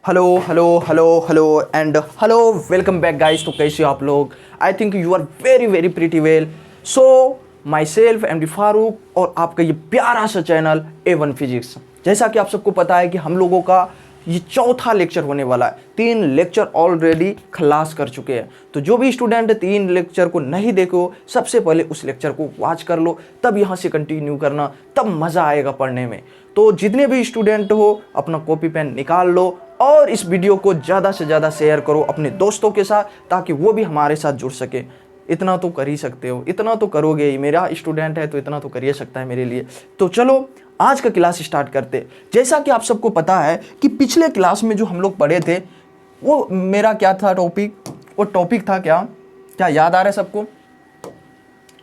Hello hello hello hello and hello, welcome back guys. तो कैसे हो आप लोग? I think you are very very pretty well. So myself am D Farooq और आपका ये प्यारा सा चैनल A1 फिजिक्स। जैसा कि आप सबको पता है कि हम लोगों का ये चौथा लेक्चर होने वाला है। 3 लेक्चर ऑलरेडी खलास कर चुके हैं। तो जो भी स्टूडेंट 3 लेक्चर को नहीं देखो, सबसे पहले उस लेक्चर को वॉच कर लो, तब यहाँ से कंटिन्यू करना, तब मज़ा आएगा पढ़ने में। तो जितने भी स्टूडेंट हो अपना कॉपी पेन निकाल लो और इस वीडियो को ज़्यादा से ज़्यादा शेयर करो अपने दोस्तों के साथ, ताकि वो भी हमारे साथ जुड़ सके। इतना तो कर ही सकते हो, इतना तो करोगे ही। मेरा स्टूडेंट है तो इतना तो कर ही सकता है मेरे लिए। तो चलो आज का क्लास स्टार्ट करते। जैसा कि आप सबको पता है कि पिछले क्लास में जो हम लोग पढ़े थे वो मेरा क्या था टॉपिक, वो टॉपिक था क्या क्या याद आ रहा है सबको?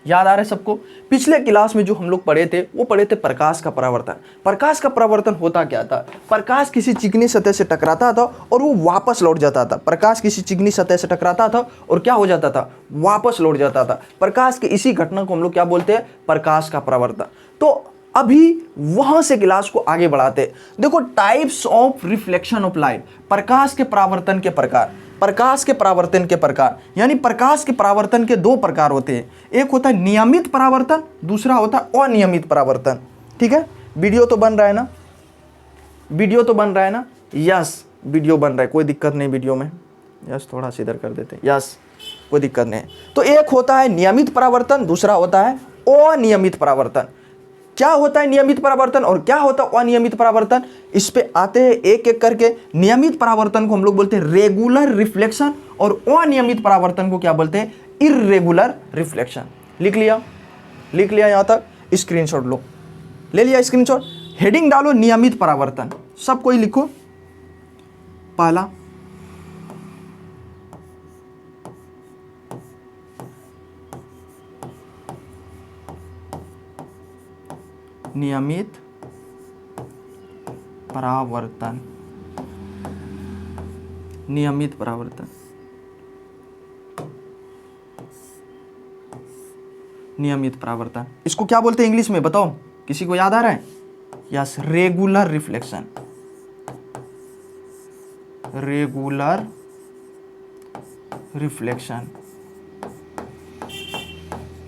याद आ रहा है सबको? पिछले क्लास में जो हम लोग पढ़े थे वो पढ़े थे प्रकाश का परावर्तन। प्रकाश का परावर्तन होता क्या था? प्रकाश किसी चिकनी सतह से टकराता था और वो वापस लौट जाता था। प्रकाश किसी चिकनी सतह से टकराता था और क्या हो जाता था? वापस लौट जाता था। प्रकाश के इसी घटना को हम लोग क्या बोलते हैं? प्रकाश का परावर्तन। तो अभी वहां से क्लास को आगे बढ़ाते। देखो, types of reflection of light, प्रकाश के परावर्तन के प्रकार। प्रकाश के परावर्तन के प्रकार यानी प्रकाश के परावर्तन के 2 प्रकार होते हैं। एक होता है नियमित परावर्तन, दूसरा होता है अनियमित परावर्तन। ठीक है, वीडियो तो बन रहा है ना? वीडियो तो बन रहा है ना? यस, वीडियो बन रहा है, कोई दिक्कत नहीं वीडियो में। यस, थोड़ा सा इधर कर देते हैं। यस, कोई दिक्कत नहीं। तो एक होता है नियमित परावर्तन, दूसरा होता है अनियमित परावर्तन। क्या होता है नियमित परावर्तन और क्या होता है अनियमित परावर्तन, इस पे आते हैं एक एक करके। नियमित परावर्तन को हम लोग बोलते हैं रेगुलर रिफ्लेक्शन और अनियमित परावर्तन को क्या बोलते हैं? Irregular reflection. लिख लिया? लिख लिया यहां तक? स्क्रीनशॉट लो। ले लिया स्क्रीनशॉट? हेडिंग डालो नियमित परावर्तन, सब कोई लिखो। पहला नियमित परावर्तन। नियमित परावर्तन, नियमित परावर्तन, इसको क्या बोलते हैं इंग्लिश में? बताओ, किसी को याद आ रहा है? Yes, regular reflection. Regular reflection,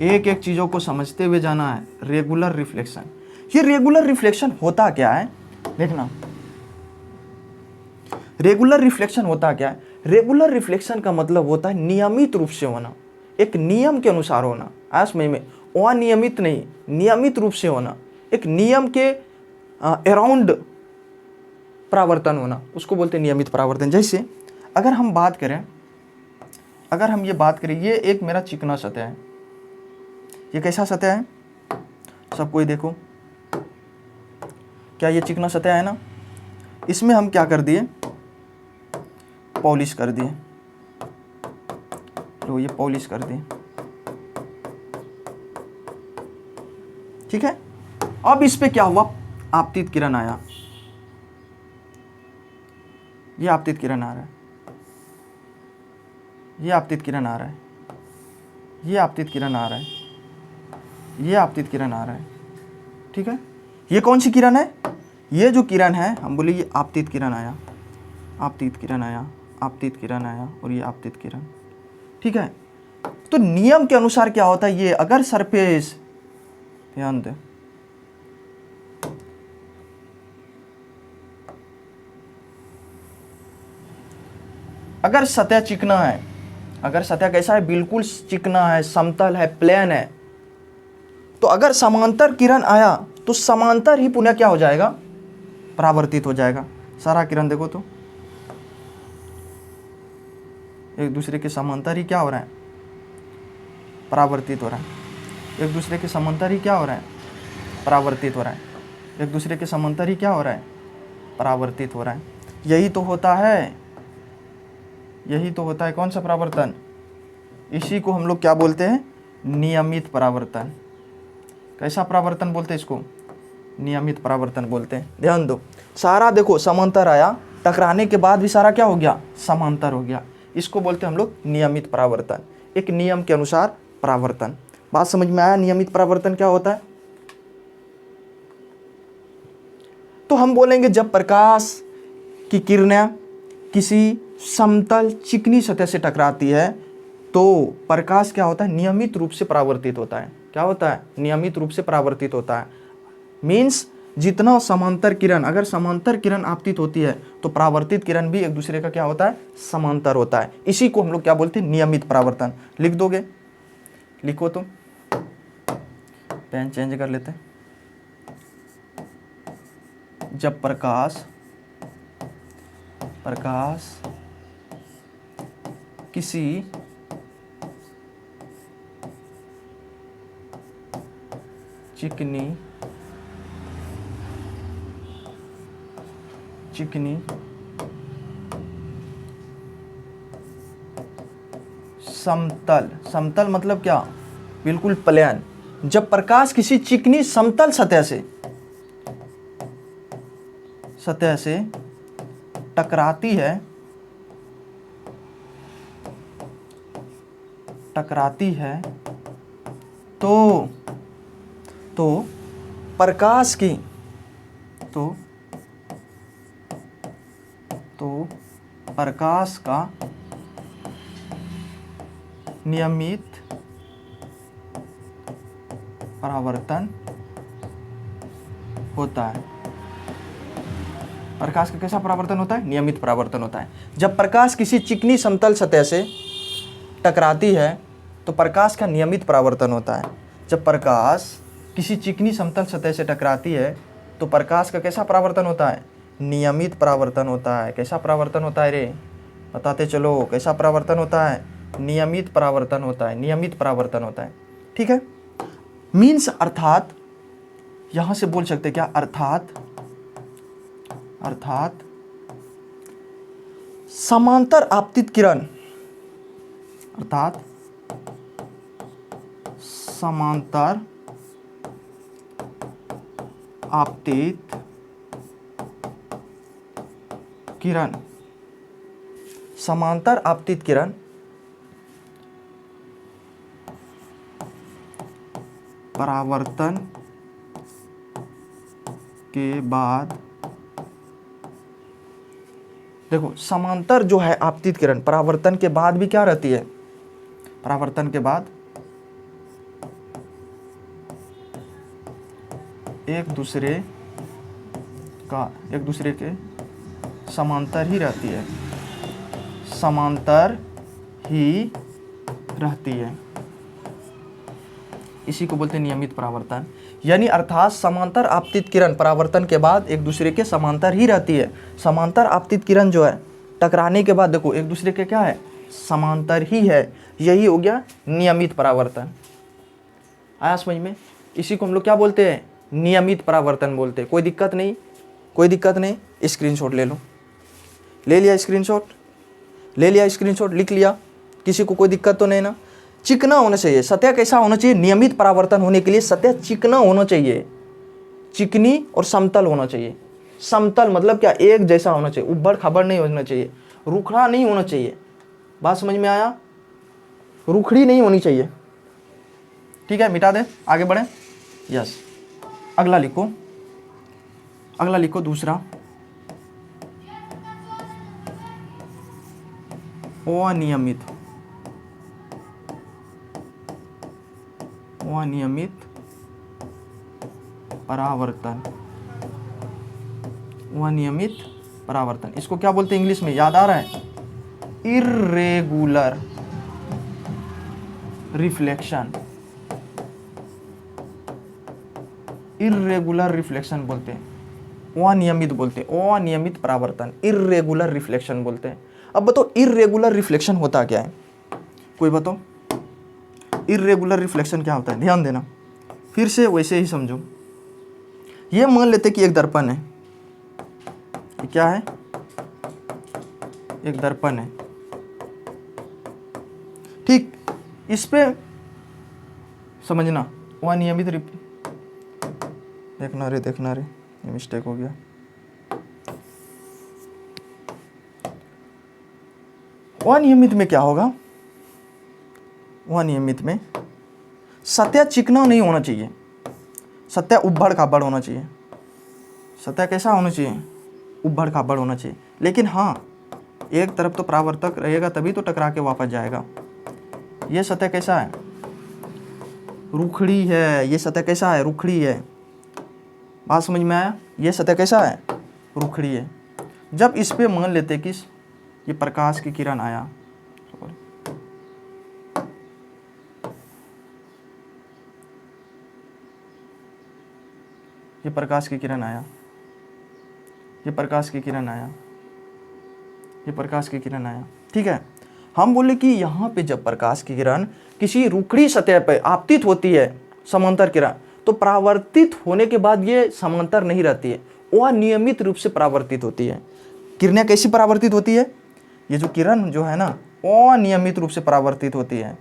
एक एक चीजों को समझते हुए जाना है। रेगुलर रिफ्लेक्शन, ये रेगुलर रिफ्लेक्शन होता क्या है? देखना, रेगुलर रिफ्लेक्शन होता क्या है? रेगुलर रिफ्लेक्शन का मतलब होता है नियमित रूप से होना, एक नियम के अनुसार होना। समय में अनियमित नहीं, नियमित रूप से होना, एक नियम के अराउंड परावर्तन होना, उसको बोलते हैं नियमित परावर्तन। जैसे अगर हम बात करें, अगर हम ये बात करें, ये एक मेरा चिकना सतह है। ये कैसा सतह है? सब कोई देखो, क्या ये चिकना सतह है ना? इसमें हम क्या कर दिए? पॉलिश कर दिए। तो ये पॉलिश कर दिए, ठीक है। अब इस पे क्या हुआ? आपतित किरण आया। ये आपतित किरण आ रहा है, ये आपतित किरण आ रहा है, ये आपतित किरण आ रहा है, ये आपतित किरण आ रहा है, ठीक है। ये कौन सी किरण है? ये जो किरण है हम बोले ये आपतित किरण आया, आपतित किरण आया, आपतित किरण आया और ये आपतित किरण, ठीक है। तो नियम के अनुसार क्या होता है? ये अगर सरफेस, ध्यान दे, अगर सतह चिकना है, अगर सतह कैसा है? बिल्कुल चिकना है, समतल है, प्लेन है, तो अगर समांतर किरण आया तो समांतर ही पुनः क्या हो जाएगा? परावर्तित हो जाएगा। सारा किरण देखो तो एक दूसरे के समांतर ही क्या हो रहा है? परावर्तित हो रहा है। एक दूसरे के समांतर ही क्या हो रहा है? परावर्तित हो रहा है। एक दूसरे के समांतर ही क्या हो रहा है? परावर्तित हो रहा है। यही तो होता है, यही तो होता है। कौन सा परावर्तन? इसी को हम लोग क्या बोलते हैं? नियमित परावर्तन। कैसा परावर्तन बोलते हैं इसको? नियमित परावर्तन बोलते हैं। ध्यान दो, सारा देखो समांतर आया, टकराने के बाद भी सारा क्या हो गया? समांतर हो गया। इसको बोलते हैं हम लोग नियमित परावर्तन, एक नियम के अनुसार परावर्तन। बात समझ में आया? नियमित परावर्तन क्या होता है? तो हम बोलेंगे जब प्रकाश की किरणें किसी समतल चिकनी सतह से टकराती है तो प्रकाश क्या होता है, नियमित रूप से परावर्तित होता है। क्या होता है, नियमित रूप से परावर्तित होता है। मीन्स जितना समांतर किरण, अगर समांतर किरण आपतित होती है तो परावर्तित किरण भी एक दूसरे का क्या होता है, समांतर होता है। इसी को हम लोग क्या बोलते हैं, नियमित परावर्तन। लिख दोगे, लिखो तुम, पेन चेंज कर लेते हैं। जब प्रकाश किसी चिकनी समतल मतलब क्या, बिल्कुल प्लेन। जब प्रकाश किसी चिकनी समतल सतह से टकराती है तो प्रकाश का नियमित परावर्तन होता है। प्रकाश का कैसा परावर्तन होता है, नियमित परावर्तन होता है। जब प्रकाश किसी चिकनी समतल सतह से टकराती है तो प्रकाश का नियमित परावर्तन होता है। जब प्रकाश किसी चिकनी समतल सतह से टकराती है तो प्रकाश का कैसा परावर्तन होता है, नियमित परावर्तन होता है। कैसा परावर्तन होता है रे, बताते चलो, कैसा परावर्तन होता है, नियमित परावर्तन होता है, नियमित परावर्तन होता है। ठीक है, मीन्स अर्थात यहां से बोल सकते क्या, अर्थात समांतर आपतित किरण, अर्थात समांतर आपतित किरण, समांतर आपतित किरण परावर्तन के बाद, देखो समांतर जो है आपतित किरण परावर्तन के बाद भी क्या रहती है, परावर्तन के बाद एक दूसरे के समांतर ही रहती है, समांतर ही रहती है। इसी को बोलते हैं नियमित परावर्तन। यानी अर्थात समांतर आपतित किरण परावर्तन के बाद एक दूसरे के समांतर ही रहती है। समांतर आपतित किरण जो है टकराने के बाद देखो एक दूसरे के क्या है, समांतर ही है। यही हो गया नियमित परावर्तन। आया समझ में? इसी को हम लोग क्या बोलते हैं, नियमित परावर्तन बोलते हैं। कोई दिक्कत नहीं, कोई दिक्कत नहीं। स्क्रीनशॉट ले लो, ले लिया स्क्रीनशॉट, ले लिया स्क्रीनशॉट, लिख लिया। किसी को कोई दिक्कत तो नहीं ना? चिकना होना चाहिए सतह, कैसा होना चाहिए, नियमित परावर्तन होने के लिए सतह चिकना होना चाहिए, चिकनी और समतल होना चाहिए। समतल मतलब क्या, एक जैसा होना चाहिए, उबड़ खाबड़ नहीं होना चाहिए, रुखड़ा नहीं होना चाहिए। बात समझ में आया? रुखड़ी नहीं होनी चाहिए। ठीक है, मिटा दे, आगे बढ़े। यस, अगला लिखो, अगला लिखो दूसरा, अनियमित परावर्तन, अनियमित परावर्तन। इसको क्या बोलते हैं इंग्लिश में, याद आ रहा है? इर्रेगुलर रिफ्लेक्शन, इर्रेगुलर रिफ्लेक्शन बोलते हैं, अनियमित बोलते हैं, अनियमित परावर्तन, इर्रेगुलर रिफ्लेक्शन बोलते हैं। अब बताओ इर्रेगुलर रिफ्लेक्शन होता क्या है, कोई बताओ इर्रेगुलर रिफ्लेक्शन क्या होता है? ध्यान देना, फिर से वैसे ही समझो। ये मान लेते कि एक दर्पण है, ये क्या है, एक दर्पण है, ठीक। इस पे समझना, अनियमित देखना रे, देखना रे, ये मिस्टेक हो गया। अनियमित में क्या होगा, अनियमित में सतह चिकना नहीं होना चाहिए, सतह उबड़ खाबड़ होना चाहिए। सतह कैसा होना चाहिए, उबड़ खाबड़ होना चाहिए। लेकिन हाँ, एक तरफ तो परावर्तक रहेगा तभी तो टकरा के वापस जाएगा। ये सतह कैसा है? रूखड़ी है। ये सतह कैसा है? रूखड़ी है। बात समझ में आया? ये सतह कैसा है? रूखड़ी है। जब इस पे मान लेते कि ये प्रकाश की किरण आया, ये प्रकाश की किरण आया, ये प्रकाश की किरण आया, ये प्रकाश की किरण आया, ठीक है। हम बोले कि यहाँ पे जब प्रकाश की किरण किसी रूखड़ी सतह पे आपतित होती है, समांतर किरण, तो परावर्तित होने के बाद ये समांतर नहीं रहती है, वह नियमित रूप से परावर्तित होती है। किरणें कैसी परावर्तित होती है? ये जो किरण जो है ना, वो नियमित रूप से परावर्तित होती है।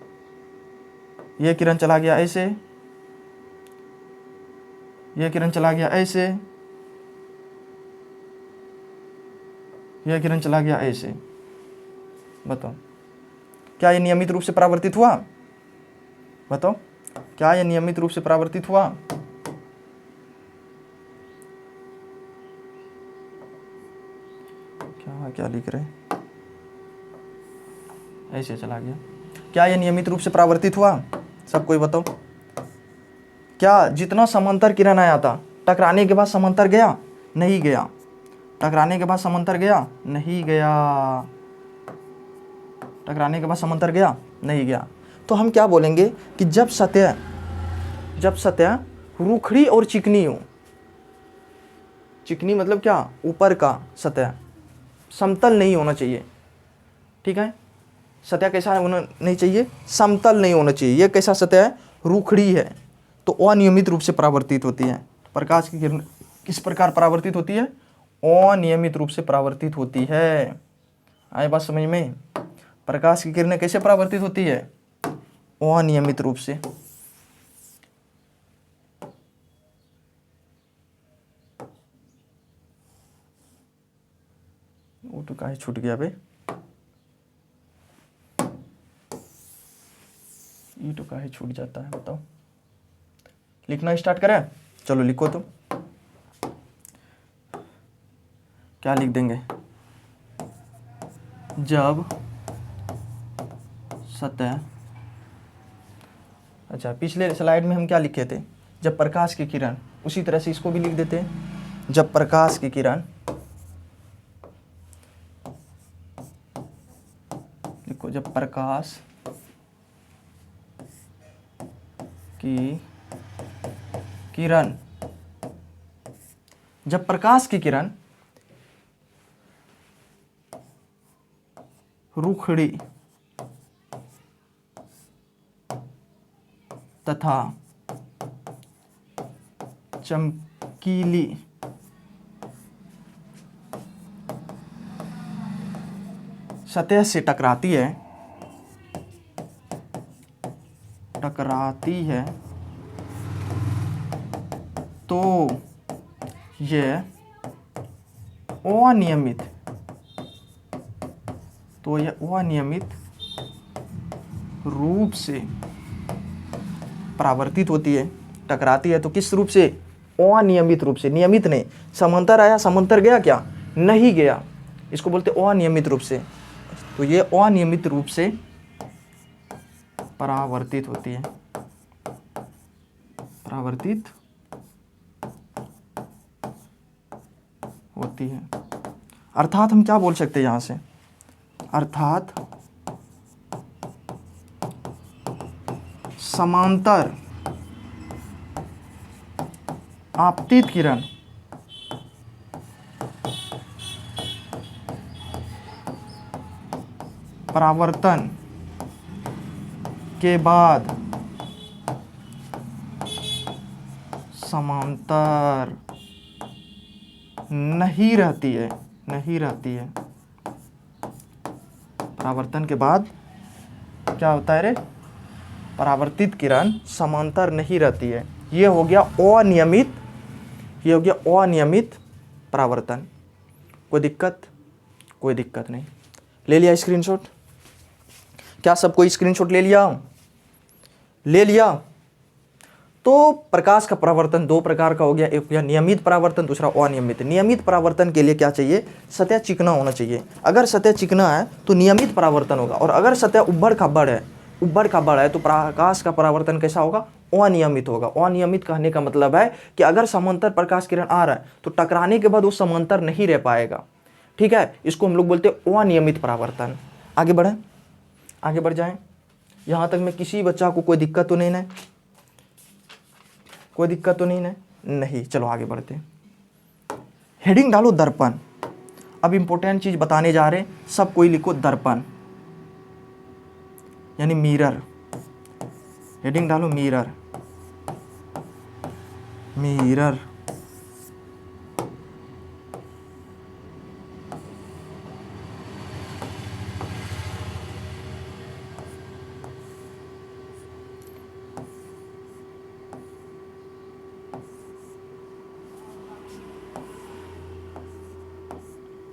ये किरण चला गया ऐसे, ये किरण चला गया ऐसे, यह किरण चला गया ऐसे। बताओ, क्या ये नियमित रूप से परावर्तित हुआ? बताओ, क्या ये नियमित रूप से परावर्तित हुआ? क्या लिख रहे? ऐसे चला गया। क्या ये नियमित रूप से परावर्तित हुआ? सब कोई बताओ। क्या जितना समांतर किरण आया था, टकराने के बाद समांतर गया? नहीं गया। टकराने के बाद समांतर गया? नहीं गया। टकराने के बाद समांतर गया? नहीं गया। तो हम क्या बोलेंगे कि जब सतह रूखड़ी और चिकनी हो, चिकनी मतलब क्या? ऊपर का सतह समतल नहीं होना चाहिए, ठीक है। सतह कैसा होना नहीं चाहिए? समतल नहीं होना चाहिए। यह कैसा सतह है? रूखड़ी है, तो अनियमित रूप से परावर्तित होती है। प्रकाश की किरण किस प्रकार परावर्तित होती है? अनियमित रूप से परावर्तित होती है। आए बात समझ में? प्रकाश की किरणें कैसे परावर्तित होती है? अनियमित रूप से। वो तो काहे छूट गया बे? ये तो काहे छूट जाता है? बताओ। लिखना स्टार्ट करें? चलो लिखो। तो क्या लिख देंगे? जब सतह, अच्छा पिछले स्लाइड में हम क्या लिखे थे? जब प्रकाश की किरण, उसी तरह से इसको भी लिख देते हैं। जब प्रकाश की किरण, देखो, जब प्रकाश की किरण, जब प्रकाश की किरण रूखड़ी तथा चमकीली सतह से टकराती है तो यह अनियमित रूप से परावर्तित होती है। टकराती है तो किस रूप से? अनियमित रूप से। नियमित नहीं। समांतर आया, समांतर गया क्या? नहीं गया। इसको बोलते अनियमित रूप से। तो ये अनियमित रूप से परावर्तित होती है। परावर्तित होती है। अर्थात हम क्या बोल सकते हैं यहां से? अर्थात समांतर आपतित किरण परावर्तन के बाद समांतर नहीं रहती है। परावर्तन के बाद क्या होता है रे? परावर्तित किरण समांतर नहीं रहती है। ये हो गया अनियमित परावर्तन। कोई दिक्कत? कोई दिक्कत नहीं। ले लिया स्क्रीनशॉट? क्या सबको स्क्रीनशॉट ले लिया? तो प्रकाश का परावर्तन दो प्रकार का हो गया, एक या नियमित परावर्तन, दूसरा अनियमित। नियमित परावर्तन के लिए क्या चाहिए, सतह चिकना होना चाहिए। अगर सतह चिकना है तो नियमित परावर्तन होगा, और अगर सतह उबड़ खाबड़ है तो प्रकाश का परावर्तन कैसा होगा, अनियमित होगा। अनियमित कहने का मतलब है कि अगर समांतर प्रकाश किरण आ रहा है तो टकराने के बाद वो समांतर नहीं रह पाएगा, ठीक है, इसको हम लोग बोलते हैं अनियमित परावर्तन। आगे बढ़ें, आगे बढ़ जाएं। यहाँ तक में किसी बच्चा को कोई दिक्कत तो नहीं ना, कोई दिक्कत तो नहीं ना, नहीं। चलो आगे बढ़ते हैं। हेडिंग डालो दर्पण। अब इंपॉर्टेंट चीज बताने जा रहे हैं, सब कोई लिखो दर्पण यानी मिरर। हेडिंग डालो मिरर, मिरर।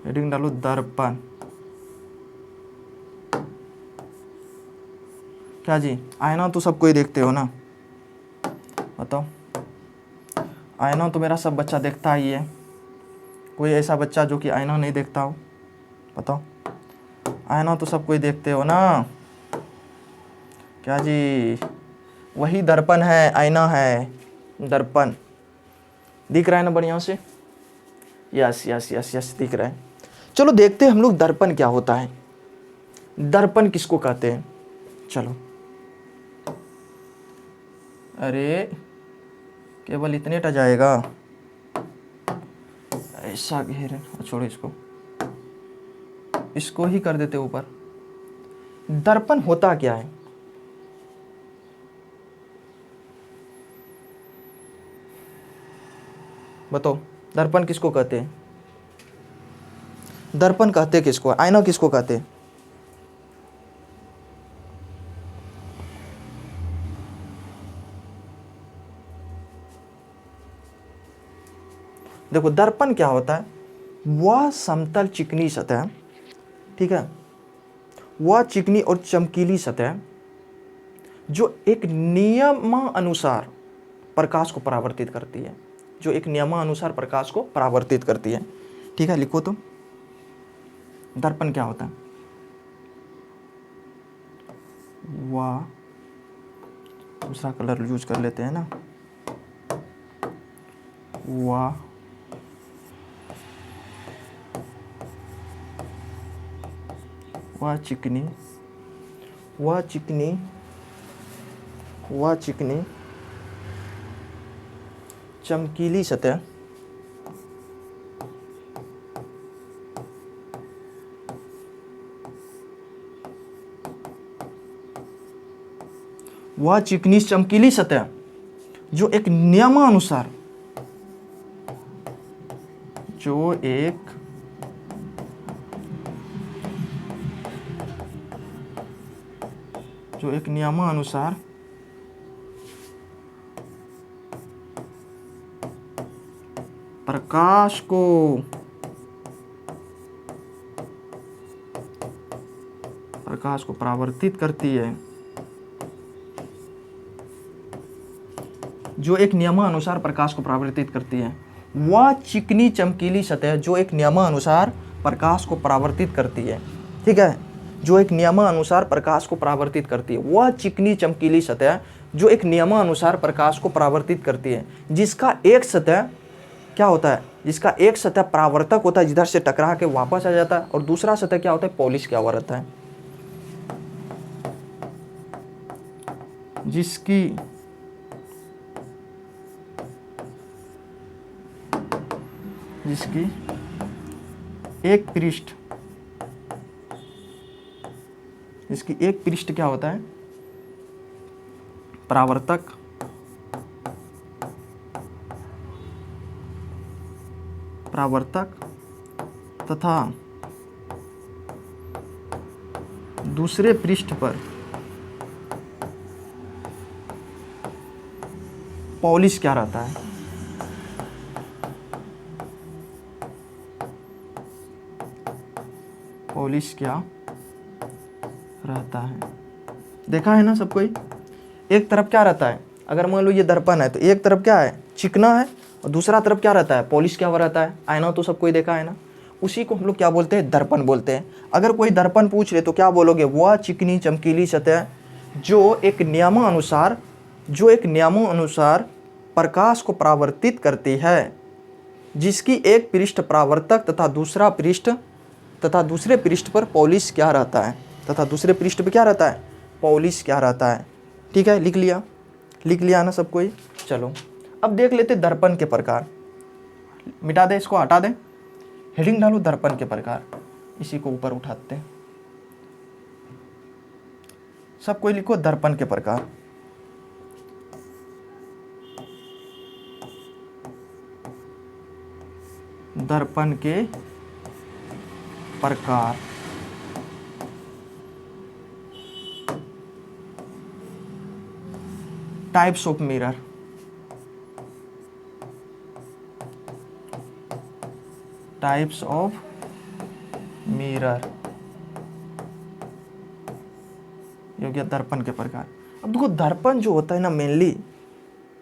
हेडिंग डालो दर्पण। क्या जी, आईना तो सब कोई देखते हो ना, बताओ। आईना तो मेरा सब बच्चा देखता ही है, कोई ऐसा बच्चा जो कि आईना नहीं देखता हो, बताओ। आईना तो सब कोई देखते हो ना, क्या जी, वही दर्पण है, आईना है, दर्पण। दिख रहा है ना बढ़िया से, यस यस यस यस दिख रहा है। चलो देखते हैं हम लोग दर्पण क्या होता है, दर्पण किसको कहते हैं। चलो, अरे केवल इतने टा जाएगा, ऐसा घेर, छोड़ो इसको, इसको ही कर देते ऊपर। दर्पण होता क्या है, बताओ। दर्पण किसको कहते हैं, दर्पण कहते किसको, आईना किसको कहते हैं। देखो दर्पण क्या होता है, वह समतल चिकनी सतह, ठीक है, वह चिकनी और चमकीली सतह जो एक नियमानुसार प्रकाश को परावर्तित करती है, जो एक नियमानुसार प्रकाश को परावर्तित करती है, ठीक है। लिखो तो दर्पण क्या होता है, वह, दूसरा कलर यूज कर लेते हैं ना, वह चिकनी, वह चिकनी, वह चिकनी चमकीली सतह वह चिकनी चमकीली सतह जो एक नियमानुसार, जो एक नियमानुसार प्रकाश को परावर्तित करती है, जो एक नियमानुसार प्रकाश को परावर्तित करती है। वह चिकनी चमकीली सतह जो एक नियमानुसार प्रकाश को परावर्तित करती है, ठीक है, जो एक नियमानुसार प्रकाश को परावर्तित करती है। वह चिकनी चमकीली सतह जो एक नियमानुसार प्रकाश को परावर्तित करती है, जिसका एक सतह क्या होता है, जिसका एक सतह परावर्तक होता है, जिधर से टकरा के वापस आ जाता है, और दूसरा सतह क्या होता है, पॉलिश क्या हुआ रहता है, जिसकी एक पृष्ठ, इसकी एक पृष्ठ क्या होता है, परावर्तक, तथा दूसरे पृष्ठ पर पॉलिश क्या रहता है, पॉलिश क्या रहता है। देखा है ना सब कोई, एक तरफ क्या रहता है, अगर मान लो ये दर्पण है तो एक तरफ क्या है, चिकना है, और दूसरा तरफ क्या रहता है, पॉलिश क्या हुआ रहता है। आईना तो सब कोई देखा है ना, उसी को हम लोग क्या बोलते हैं, दर्पण बोलते हैं। अगर कोई दर्पण पूछ ले तो क्या बोलोगे, वह चिकनी चमकीली सतह जो एक नियमों अनुसार प्रकाश को परावर्तित करती है, जिसकी एक पृष्ठ परावर्तक तथा दूसरे पृष्ठ पर पॉलिश क्या रहता है, तथा दूसरे पृष्ठ पर क्या रहता है, पॉलिश क्या रहता है। ठीक है, लिख लिया ना सब कोई। चलो अब देख लेते दर्पण के प्रकार। मिटा दे, इसको हटा दे, हेडिंग डालो दर्पण के प्रकार, इसी को ऊपर उठाते हैं। सब कोई लिखो दर्पण के प्रकार। दर्पण के प्रकार। Types of mirror. Types of mirror, ये हो गया दर्पण के प्रकार। अब देखो दर्पण जो होता है ना मेनली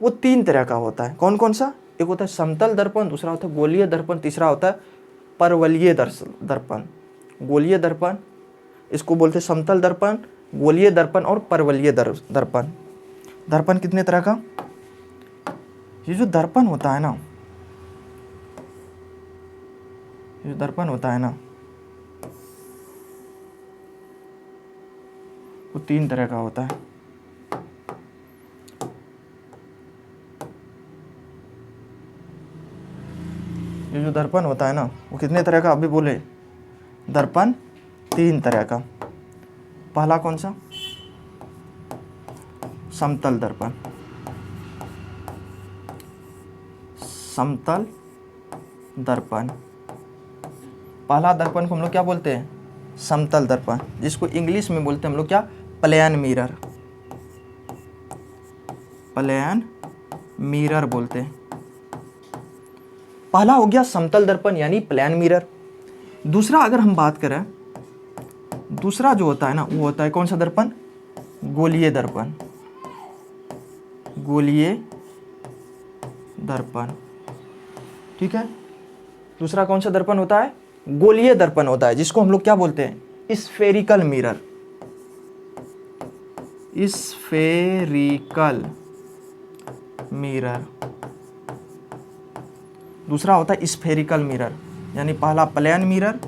वो 3 तरह का होता है। कौन कौन सा, एक होता है समतल दर्पण, दूसरा होता है गोलीय दर्पण, तीसरा होता है परवलयीय दर्पण। गोलीय दर्पण, इसको बोलते हैं समतल दर्पण, गोलीय दर्पण और परवलयीय दर्पण। दर्पण कितने तरह का, ये जो दर्पण होता है ना, ये दर्पण होता है ना वो 3 तरह का होता है। ये जो दर्पण होता है ना वो कितने तरह का, अभी बोले दर्पण 3 तरह का। पहला कौन सा, समतल दर्पण। समतल दर्पण, पहला दर्पण को हम लोग क्या बोलते हैं, समतल दर्पण, जिसको इंग्लिश में बोलते हैं हम लोग क्या, प्लेन मिरर। प्लेन मिरर बोलते हैं। पहला हो गया समतल दर्पण यानी प्लेन मिरर। दूसरा अगर हम बात करें, दूसरा जो होता है ना वो होता है कौन सा दर्पण, गोलीय दर्पण। गोलीय दर्पण, ठीक है। दूसरा कौन सा दर्पण होता है, गोलीय दर्पण होता है, जिसको हम लोग क्या बोलते हैं, स्फेरिकल मिरर। Spherical mirror. दूसरा होता है स्फेरिकल मिरर, यानी पहला प्लेन मिरर,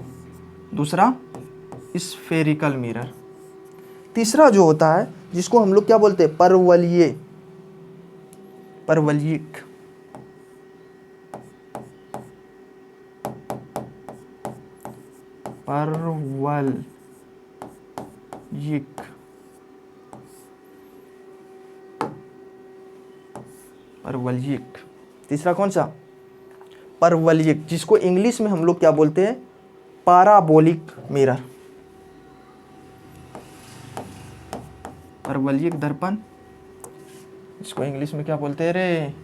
दूसरा स्फेरिकल मिरर। तीसरा जो होता है जिसको हम लोग क्या बोलते हैं, परवलयिक। परवलयिक। तीसरा कौन सा, परवलयिक, जिसको इंग्लिश में हम लोग क्या बोलते हैं, पाराबोलिक मिरर। परवलयिक दर्पण, इसको इंग्लिश में क्या बोलते हैं रे,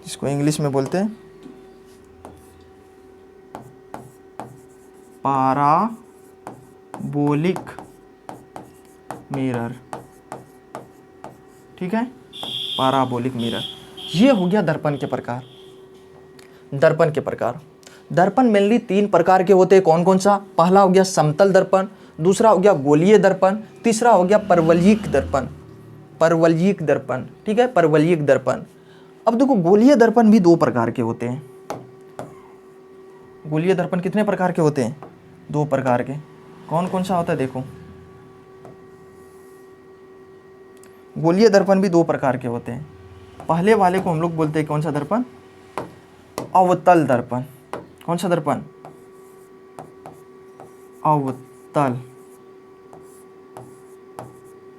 इसको इंग्लिश में बोलते हैं पाराबोलिक मिरर। ठीक है, पाराबोलिक मिरर। ये हो गया दर्पण के प्रकार। दर्पण के प्रकार, दर्पण मेनली 3 प्रकार के होते हैं। कौन कौन सा, पहला हो गया समतल दर्पण, दूसरा हो गया गोलीय दर्पण, तीसरा हो गया परवलयिक दर्पण। परवलयिक दर्पण, ठीक है, परवलयिक दर्पण। अब देखो गोलीय दर्पण भी 2 प्रकार के होते हैं। गोलीय दर्पण कितने प्रकार के होते हैं, 2 प्रकार के। कौन कौन सा होता है, देखो गोलीय दर्पण भी 2 प्रकार के होते हैं। पहले वाले को हम लोग बोलते हैं कौन सा दर्पण, अवतल दर्पण। कौन सा दर्पण, अवतल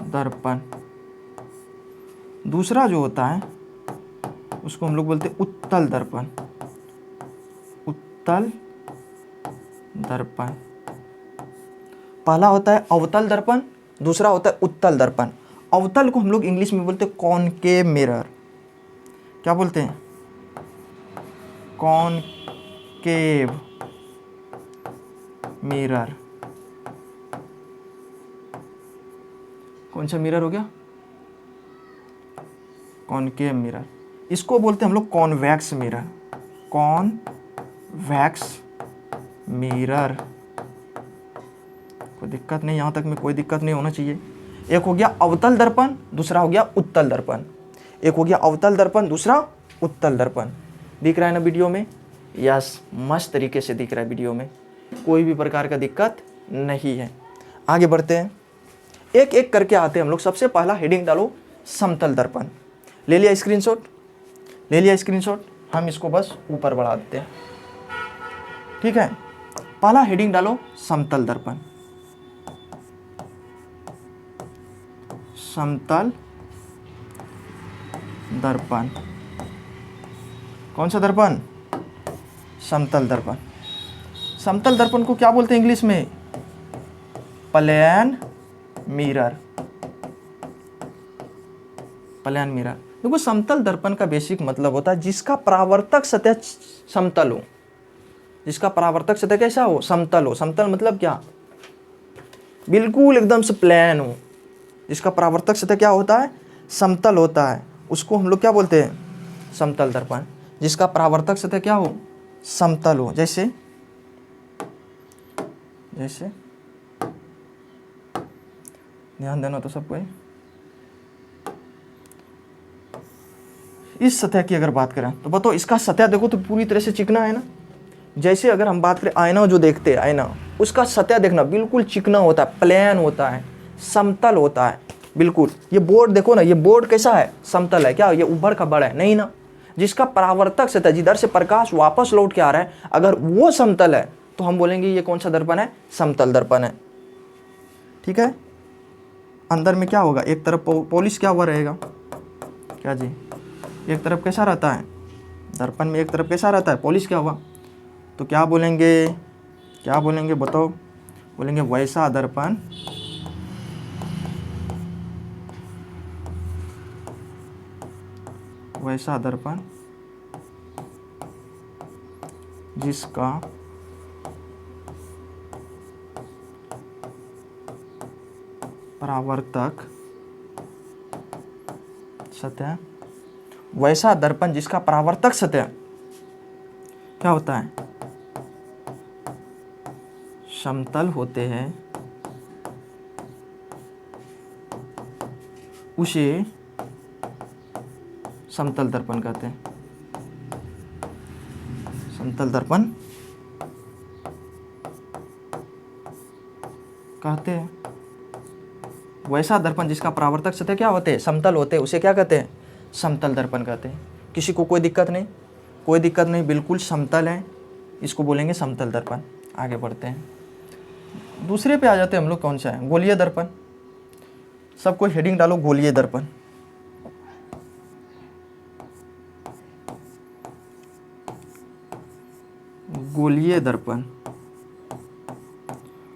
दर्पण। दूसरा जो होता है उसको हम लोग बोलते हैं उत्तल दर्पण। उत्तल दर्पण। पहला होता है अवतल दर्पण, दूसरा होता है उत्तल दर्पण। अवतल को हम लोग इंग्लिश में बोलते हैं कॉनकेव मिरर। क्या बोलते हैं, कॉनकेव मिरर। कौन सा मिरर हो गया, कॉनकेव मिरर, इसको बोलते हैं हम लोग कॉन्वेक्स मिरर, कॉन्वेक्स मिरर। कोई दिक्कत नहीं, यहाँ तक में कोई दिक्कत नहीं होना चाहिए। एक हो गया अवतल दर्पण, दूसरा हो गया उत्तल दर्पण। एक हो गया अवतल दर्पण, दूसरा उत्तल दर्पण। दिख रहा है ना वीडियो में? यस, मस्त तरीके से दिख रहा है वीडियो में, कोई भी प्रकार का दिक्कत नहीं है। आगे बढ़ते हैं, एक एक करके आते हैं हम लोग। सबसे पहला हेडिंग डालो समतल दर्पण। ले लिया स्क्रीनशॉट? ले लिया स्क्रीनशॉट? हम इसको बस ऊपर बढ़ा देते हैं, ठीक है। पहला हेडिंग डालो समतल दर्पण। समतल दर्पण, कौन सा दर्पण? समतल दर्पण। समतल दर्पण को क्या बोलते हैं इंग्लिश में? Plane mirror, plane mirror. देखो समतल दर्पण का बेसिक मतलब होता है जिसका परावर्तक सतह समतल हो, जिसका परावर्तक सतह कैसा हो? समतल हो। समतल मतलब क्या? बिल्कुल एकदम से प्लेन हो। जिसका परावर्तक सतह क्या होता है? समतल होता है, उसको हम लोग क्या बोलते हैं? समतल दर्पण। जिसका परावर्तक सतह क्या हो? समतल हो। जैसे जैसे ध्यान देना तो सबको। इस सतह की अगर बात करें तो बताओ, इसका सतह देखो तो पूरी तरह से चिकना है ना। जैसे अगर हम बात करें आईना, जो देखते हैं आईना, उसका सतह देखना बिल्कुल चिकना होता है, प्लेन होता है, समतल होता है बिल्कुल। ये बोर्ड देखो ना, ये बोर्ड कैसा है? समतल है क्या? ये ऊपर का बड़ा है? नहीं ना। जिसका परावर्तक सतह, जिधर से प्रकाश वापस लौट के आ रहा है, अगर वो समतल है तो हम बोलेंगे ये कौन सा दर्पण है? समतल दर्पण है, ठीक है। अंदर में क्या होगा? एक तरफ पॉलिश क्या हुआ रहेगा? क्या जी? एक तरफ कैसा रहता है? दर्पण में एक तरफ कैसा रहता है? पॉलिश क्या हुआ? तो क्या बोलेंगे? क्या बोलेंगे बताओ? बोलेंगे वैसा दर्पण वैसा दर्पण जिसका परावर्तक सतह, वैसा दर्पण जिसका परावर्तक सतह क्या होता है? समतल होते हैं, उसे समतल दर्पण कहते हैं। समतल दर्पण कहते हैं। वैसा दर्पण जिसका परावर्तक सतह क्या होते हैं? समतल होते हैं, उसे क्या कहते हैं? समतल दर्पण कहते हैं। किसी को कोई दिक्कत नहीं? कोई दिक्कत नहीं, बिल्कुल समतल है, इसको बोलेंगे समतल दर्पण। आगे बढ़ते हैं, दूसरे पे आ जाते हैं हम लोग। कौन सा है? गोलीय दर्पण। सबको हेडिंग डालो गोलीय दर्पण। गोलीय दर्पण,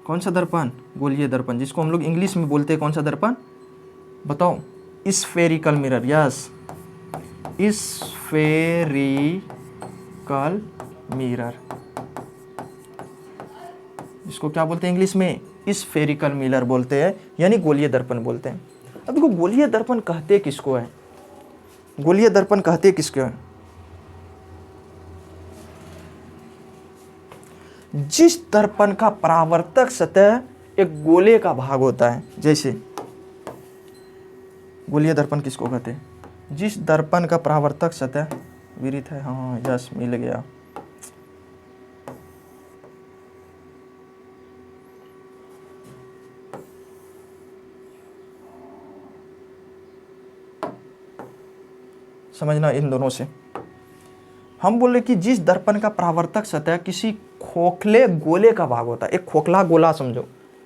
कौन सा दर्पण? गोलीय दर्पण, जिसको हम लोग इंग्लिश में बोलते हैं कौन सा दर्पण? बताओ। Spherical mirror. Yes, spherical mirror, इसको क्या बोलते हैं इंग्लिश में? स्फेरिकल मिरर बोलते हैं, यानी गोलीय दर्पण बोलते हैं। अब देखो गोलीय दर्पण कहते किसको है? गोलीय दर्पण कहते किसको है? जिस दर्पण का परावर्तक सतह एक गोले का भाग होता है। जैसे गोलीय दर्पण किसको कहते हैं? जिस दर्पण का परावर्तक सतह विरित है। हाँ यस, मिल गया। समझना इन दोनों से। हम बोले कि जिस दर्पण का परावर्तक सतह किसी खोखले गोले का भाग होता है। एक खोखला गोला समझो,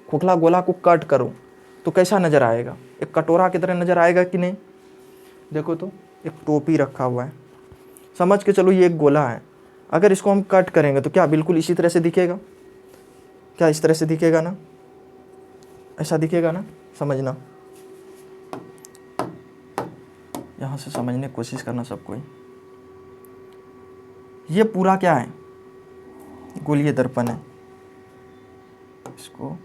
खोखला गोला को कट करो तो कैसा नजर आएगा? एक कटोरा की तरह नजर आएगा कि नहीं? देखो तो एक टोपी रखा हुआ है, समझ के चलो ये एक गोला है। अगर इसको हम कट करेंगे तो क्या बिल्कुल इसी तरह से दिखेगा? क्या इस तरह से दिखेगा ना? ऐसा दिखेगा ना? समझना, यहाँ से समझने की कोशिश करना सबको। ये पूरा क्या है? गोलीय दर्पण है। इसको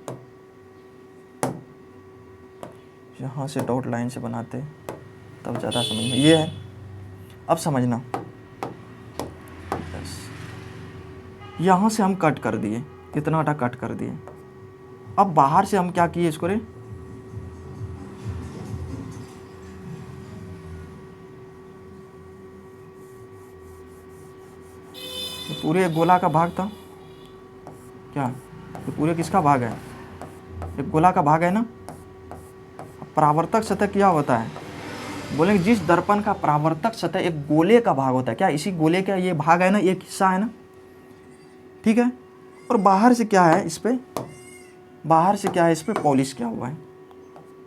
यहाँ से डॉट लाइन से बनाते हैं, तब ज़्यादा समझ में ये है। अब समझना, यहाँ से हम कट कर दिए, इतना आटा कट कर दिए। अब बाहर से हम क्या किए इसको रे, ये पूरे एक गोला का भाग था क्या, ये पूरे किसका भाग है, एक गोला का भाग है ना। परावर्तक सतह क्या होता है, बोलेंगे जिस दर्पण का परावर्तक सतह एक गोले का भाग होता है, क्या इसी गोले का ये भाग है ना, एक हिस्सा है ना, ठीक है। और बाहर से क्या है इस पे, बाहर से क्या है इस पे पॉलिश किया हुआ है,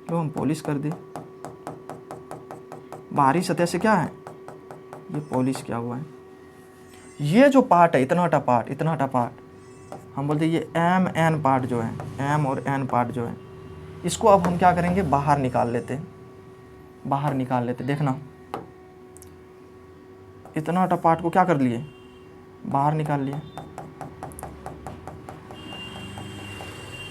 तो हम पॉलिश कर दे। बाहरी सतह से क्या है, ये पॉलिश किया हुआ है। ये जो पार्ट है, इतना टा पार्ट, इतना टा पार्ट, हम बोलते हैं ये एम एन पार्ट जो है, एम और एन पार्ट जो है, इसको अब हम क्या करेंगे, बाहर निकाल लेते हैं, बाहर निकाल लेते। देखना, इतना टा पार्ट को क्या कर लिए, बाहर निकाल लिए।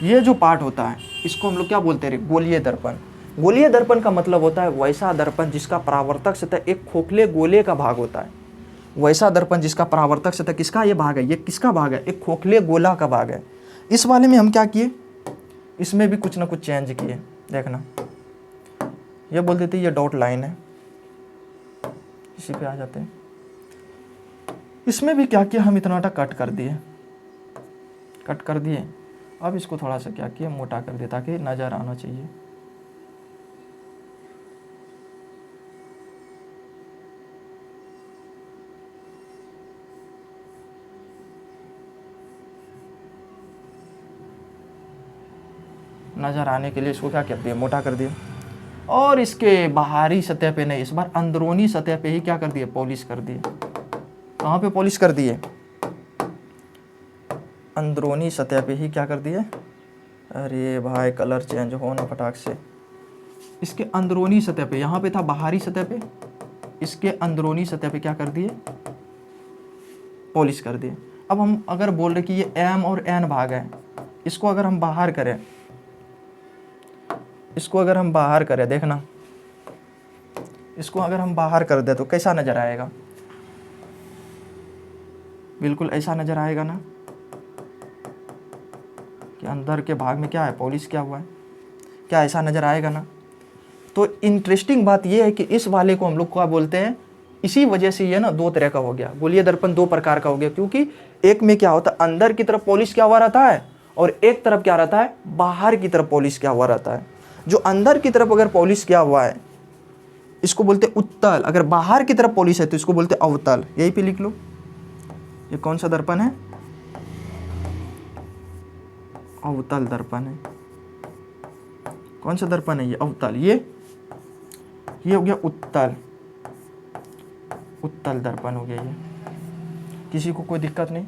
ये जो पार्ट होता है इसको हम लोग क्या बोलते हैं, गोलीय दर्पण। गोलीय दर्पण का मतलब होता है वैसा दर्पण जिसका परावर्तक सतह एक खोखले गोले का भाग होता है। वैसा दर्पण जिसका परावर्तक सतह किसका ये भाग है, ये किसका भाग है, एक खोखले गोला का भाग है। इस वाले में हम क्या किए, इसमें भी कुछ ना कुछ चेंज किए। देखना, ये बोल देते ये डॉट लाइन है, इसी पे आ जाते हैं। इसमें भी क्या किया, हम इतना टा कट कर दिए, कट कर दिए। अब इसको थोड़ा सा क्या किया, मोटा कर दिया ताकि नज़र आना चाहिए। नज़र आने के लिए इसको क्या कर दिया, मोटा कर दिया। और इसके बाहरी सतह पे नहीं, इस बार अंदरूनी सतह पे ही क्या कर दिए, पॉलिश कर दिए। कहाँ पे पॉलिश कर दिए, अंदरूनी सतह पे ही क्या कर दिए। अरे भाई कलर चेंज हो ना फटाक से। इसके अंदरूनी सतह पे, यहाँ पे था बाहरी सतह पे, इसके अंदरूनी सतह पे क्या कर दिए, पॉलिश कर दिए। अब हम अगर बोल रहे कि ये एम और एन भाग है, इसको अगर हम बाहर करें, इसको अगर हम बाहर करें, देखना, इसको अगर हम बाहर कर दे तो कैसा नजर आएगा, बिल्कुल ऐसा नजर आएगा ना कि अंदर के भाग में क्या है, पॉलिश क्या हुआ है, क्या ऐसा नजर आएगा ना। तो इंटरेस्टिंग बात यह है कि इस वाले को हम लोग क्या बोलते हैं, इसी वजह से ये ना दो तरह का हो गया, गोलीय दर्पण दो प्रकार का हो गया, क्योंकि एक में क्या होता है अंदर की तरफ पॉलिश क्या हुआ रहता है, और एक तरफ क्या रहता है, बाहर की तरफ पॉलिश क्या हुआ रहता है। जो अंदर की तरफ अगर पॉलिश किया हुआ है इसको बोलते उत्तल, अगर बाहर की तरफ पॉलिश है तो इसको बोलते अवतल। यही पे लिख लो, ये कौन सा दर्पण है, अवतल दर्पण है। कौन सा दर्पण है ये, अवतल। ये हो गया उत्तल, उत्तल दर्पण हो गया ये। किसी को कोई दिक्कत नहीं।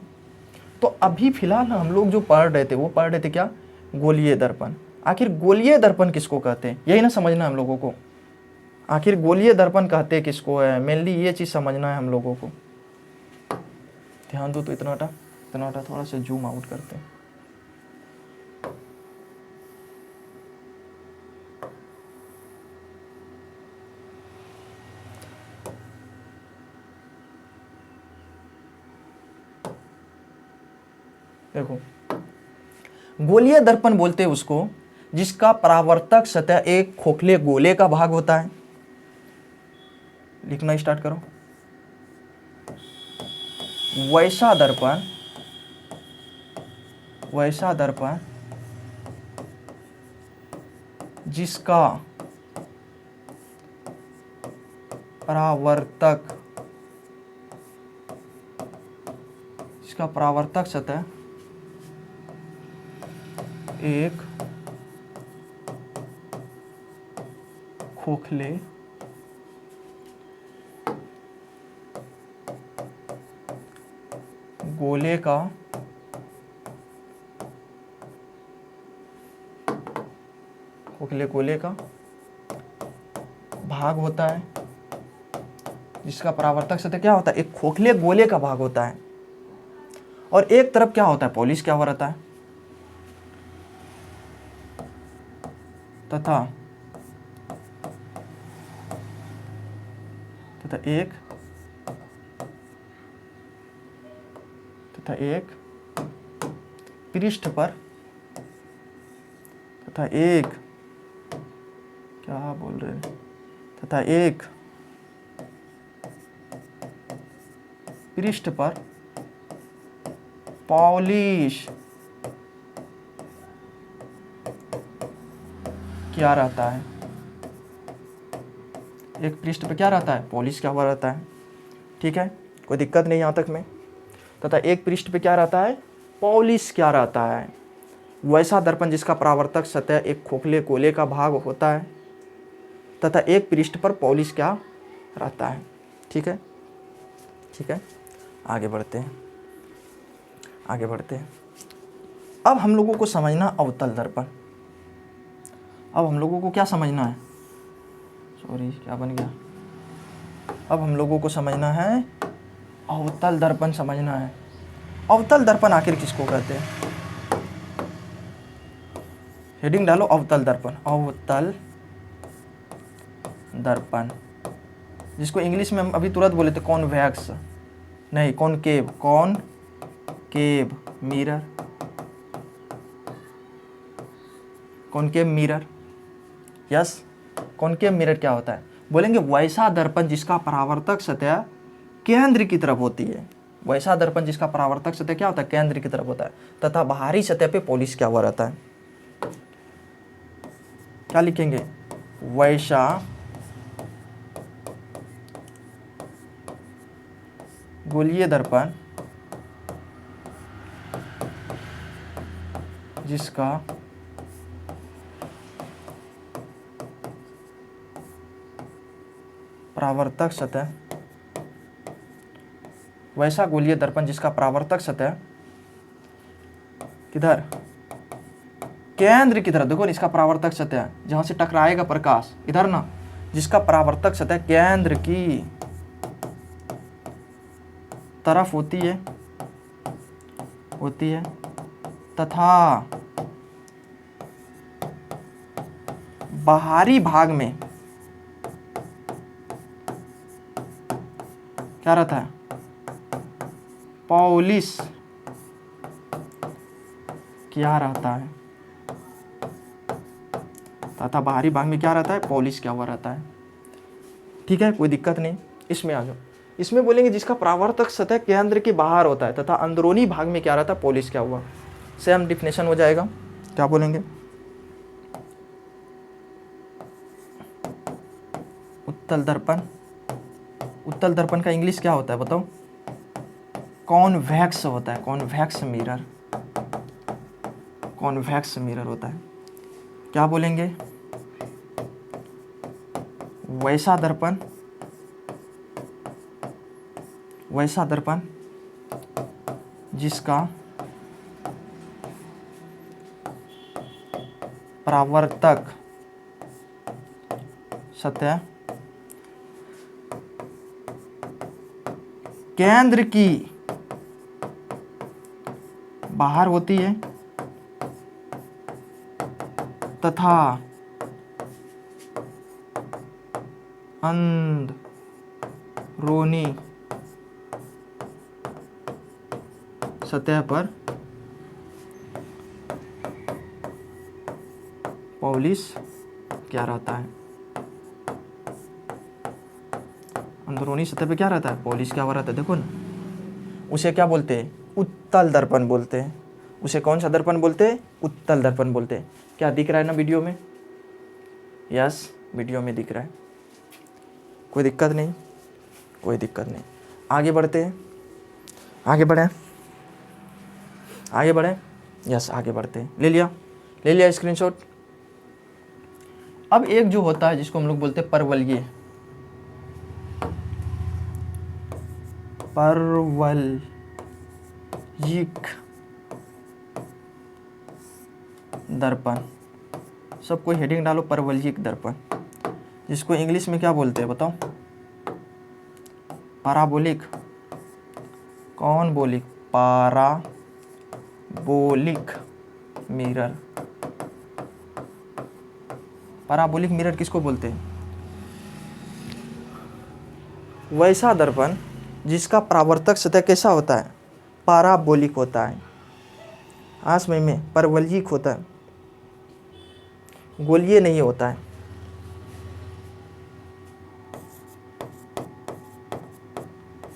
तो अभी फिलहाल हम लोग जो पढ़ रहे थे वो पढ़ रहे थे क्या, गोलीय दर्पण। आखिर गोलीय दर्पण किसको कहते हैं, यही ना समझना हम लोगों को। आखिर गोलीय दर्पण कहते किसको है, मेनली ये चीज़ समझना है हम लोगों को। ध्यान दो तो, इतना थोड़ा सा जूम आउट करते हैं। देखो, गोलीय दर्पण बोलते हैं उसको जिसका परावर्तक सतह एक खोखले गोले का भाग होता है। लिखना स्टार्ट करो। वैसा दर्पण जिसका परावर्तक सतह एक खोखले गोले का भाग होता है, जिसका परावर्तक सतह क्या होता है, एक खोखले गोले का भाग होता है, और एक तरफ क्या होता है, पॉलिश क्या हो रहता है, तथा तथा एक पृष्ठ पर तथा एक क्या बोल रहे हैं तथा एक पृष्ठ पर पॉलिश क्या रहता है। एक पृष्ठ पर क्या रहता है, पॉलिश क्या हुआ रहता है। ठीक है, कोई दिक्कत नहीं यहाँ तक में। तथा एक पृष्ठ पे क्या रहता है, पॉलिश क्या रहता है। वैसा दर्पण जिसका परावर्तक सतह एक खोखले कोयले का भाग होता है तथा एक पृष्ठ पर पॉलिश क्या रहता है। ठीक है, ठीक है, आगे बढ़ते हैं। अब हम लोगों को समझना अवतल दर्पण। अब हम लोगों को क्या समझना है, सॉरी क्या बन गया, अब हम लोगों को समझना है अवतल दर्पण समझना है। अवतल दर्पण आखिर किसको कहते हैं, हेडिंग डालो अवतल दर्पण। अवतल दर्पण जिसको इंग्लिश में हम अभी तुरंत बोले थे कॉन्वेक्स, नहीं concave mirror, concave mirror. Yes, concave mirror क्या होता है, बोलेंगे वैसा दर्पण जिसका परावर्तक सतह केंद्र की तरफ होती है। वैसा दर्पण जिसका परावर्तक सतह क्या होता है, केंद्र की तरफ होता है तथा बाहरी सतह पे पॉलिश क्या हुआ रहता है। क्या लिखेंगे, वैसा गोलीय दर्पण जिसका परावर्तक सतह, वैसा गोलीय दर्पण जिसका परावर्तक सतह किधर, केंद्र की तरफ। देखो इसका परावर्तक सतह जहां से टकराएगा प्रकाश इधर ना, जिसका परावर्तक सतह केंद्र की तरफ होती है तथा बाहरी भाग में क्या रहता है, पॉलिश क्या रहता है तथा बाहरी भाग में क्या रहता है, पॉलिश क्या हुआ रहता है। ठीक है, कोई दिक्कत नहीं। इसमें आ जाओ, इसमें बोलेंगे जिसका परावर्तक सतह केंद्र के बाहर होता है तथा अंदरूनी भाग में क्या रहता है, पॉलिश क्या हुआ। सेम डिफिनेशन हो जाएगा। क्या बोलेंगे, उत्तल दर्पण। उत्तल दर्पण का इंग्लिश क्या होता है बताओ, कॉन्वेक्स होता है, कॉन्वेक्स मिरर होता है। क्या बोलेंगे, वैसा दर्पण जिसका परावर्तक सतह केंद्र की बाहर होती है तथा अंदरूनी सतह पर पॉलिश क्या रहता है। अंदरूनी सतह पे क्या रहता है, पॉलिश क्या हुआ रहता है। देखो ना, उसे क्या बोलते हैं, उत्तल दर्पण बोलते हैं। उसे कौन सा दर्पण बोलते हैं, उत्तल दर्पण बोलते हैं। क्या दिख रहा है ना वीडियो में, यस वीडियो में दिख रहा है। कोई दिक्कत नहीं, कोई दिक्कत नहीं। आगे बढ़ते हैं, आगे बढ़ें, आगे बढ़ें, यस आगे बढ़ते हैं। ले लिया स्क्रीनशॉट। अब एक जो होता है जिसको हम लोग बोलते हैं परवलयिक दर्पण, सबको हेडिंग डालो परवलयिक दर्पण, जिसको इंग्लिश में क्या बोलते हैं बताओ, पैराबोलिक, कॉनबोलिक, पैराबोलिक मिरर। पैराबोलिक मिरर किसको बोलते हैं, वैसा दर्पण जिसका परावर्तक सतह कैसा होता है, पाराबोलिक होता है। आसमय में परवलयिक होता है, गोलीय नहीं होता है।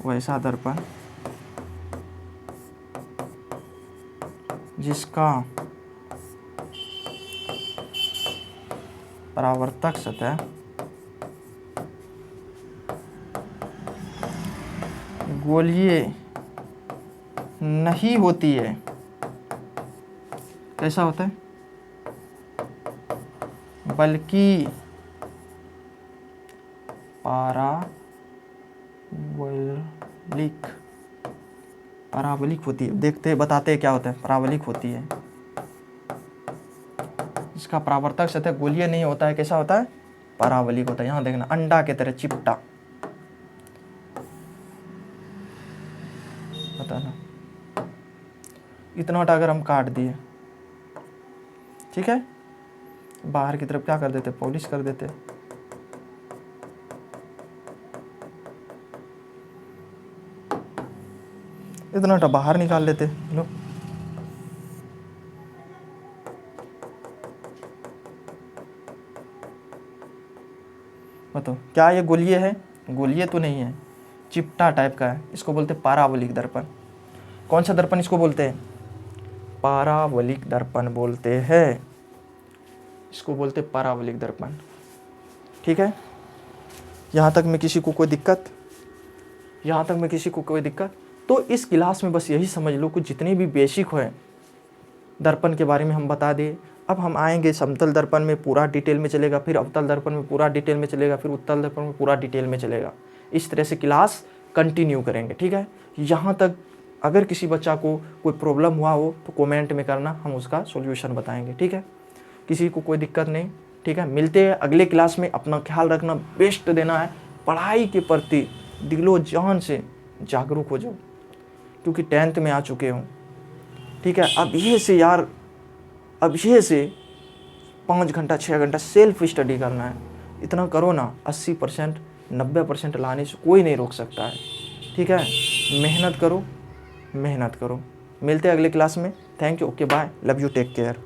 वैसा दर्पण जिसका परावर्तक सतह गोलीय नहीं होती है, कैसा होता है, बल्कि परावलिक होती है। देखते हैं, बताते हैं क्या होता है। परावलिक होती है, इसका परावर्तक सतह गोलीय नहीं होता है, कैसा होता है, परावलिक होता है। यहां देखना, अंडा के तरह चिपटा, बताना। इतना अगर हम काट दिए, ठीक है, बाहर की तरफ क्या कर देते, पॉलिश कर देते। इतना बाहर निकाल लेते। लो, बताओ क्या ये गोलीय है, गोलीय तो नहीं है, चिपटा टाइप का है। इसको बोलते हैं पारावलिक दर्पण। कौन सा दर्पण इसको बोलते हैं, पारावलिक दर्पण बोलते हैं, इसको बोलते हैं पारावलिक दर्पण। ठीक है, यहाँ तक में किसी को कोई दिक्कत, यहाँ तक में किसी को कोई दिक्कत? तो इस क्लास में बस यही समझ लो कि जितनी भी बेसिक हो दर्पण के बारे में हम बता दें। अब हम आएंगे समतल दर्पण में पूरा डिटेल में चलेगा, फिर अवतल दर्पण में पूरा डिटेल में चलेगा, फिर उत्तल दर्पण में पूरा डिटेल में चलेगा। इस तरह से क्लास कंटिन्यू करेंगे। ठीक है, यहाँ तक अगर किसी बच्चा को कोई प्रॉब्लम हुआ हो तो कमेंट में करना, हम उसका सॉल्यूशन बताएंगे। ठीक है, किसी को कोई दिक्कत नहीं। ठीक है, मिलते हैं अगले क्लास में। अपना ख्याल रखना, बेस्ट देना है, पढ़ाई के प्रति दिलो जान से जागरूक हो जाओ, क्योंकि 10th में आ चुके हो। ठीक है, अब ये से यार, अब ये से 5 घंटा 6 घंटा सेल्फ स्टडी करना है। इतना करो ना, 80% 90% लाने से कोई नहीं रोक सकता है। ठीक है, मेहनत करो, मेहनत करो। मिलते हैं अगले क्लास में। Thank you, okay bye, love you, take care.